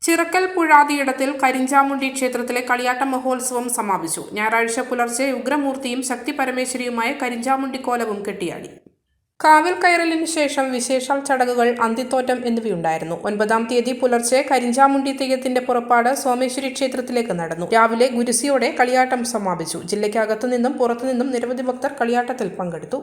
ചിറക്കൽ പുഴാതിയിടത്തിൽ കരിഞ്ചാമുണ്ടി ക്ഷേത്രത്തിലെ കളിയാട്ട മഹോത്സവം സമാപിച്ചു. ഞായറാഴ്ച പുലർച്ചെ ഉഗ്രമൂർത്തിയും ശക്തി പരമേശ്വരിയുമായ കരിഞ്ചാമുണ്ടി കോലവും കെട്ടിയാടി. കാവിൽ കയറലിന് ശേഷം വിശേഷാൽ ചടങ്ങുകൾ, അന്തിത്തോറ്റം എന്നിവയുണ്ടായിരുന്നു. 9-ാം തീയതി പുലർച്ചെ കരിഞ്ചാമുണ്ടി തെയ്യത്തിന്റെ പുറപ്പാട് സോമേശ്വരി ക്ഷേത്രത്തിലേക്ക് നടന്നു. രാവിലെ ഗുരുസിയോടെ കളിയാട്ടം സമാപിച്ചു. ജില്ലയ്ക്കകത്തു നിന്നും പുറത്തുനിന്നും നിരവധി ഭക്തർ കളിയാട്ടത്തിൽ പങ്കെടുത്തു.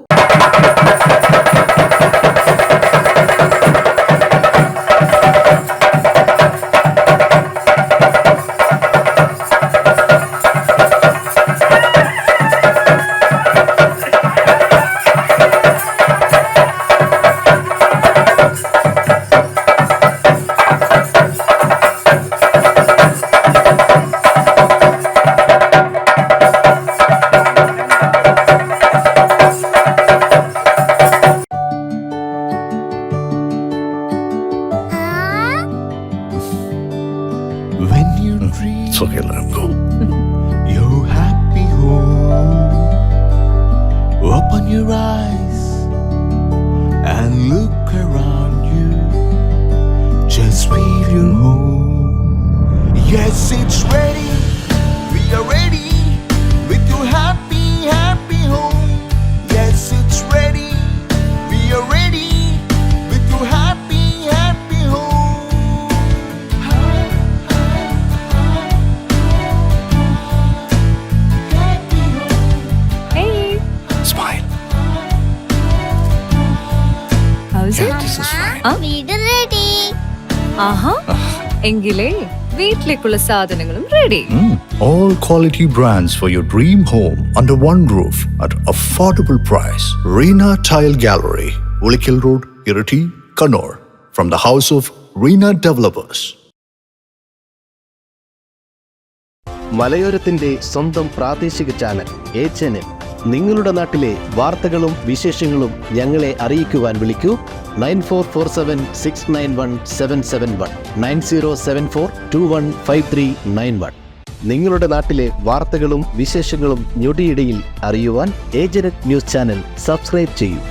When you dream, It's okay, let him go. your happy home. Open your eyes and look around you. Just feel your home. Yes, it's ready. We are ready with your happy, happy home. Yes, it's ready. We are ready with your happy, happy home. Smile. How's Yeah, it? this is fine. വീട് ready. ആഹാ എങ്കിലേ വീട്ടിലേക്കുള്ള സാധനങ്ങളും ready. All quality brands for your dream home under one roof at affordable price. Reena Tile Gallery, Ulikil Road, Irati, Kannur. From the house of Reena Developers. മലയോരത്തിന്റെ സ്വന്തം പ്രാദേശിക channel HNN. നിങ്ങളുടെ നാട്ടിലെ വാർത്തകളും വിശേഷങ്ങളും ഞങ്ങളെ അറിയിക്കുവാൻ വിളിക്കൂ 9447691771 9074215391. നിങ്ങളുടെ നാട്ടിലെ വാർത്തകളും വിശേഷങ്ങളും ഞൊടിയിടയിൽ അറിയുവാൻ ഏജന്റ് ന്യൂസ് ചാനൽ സബ്സ്ക്രൈബ് ചെയ്യൂ.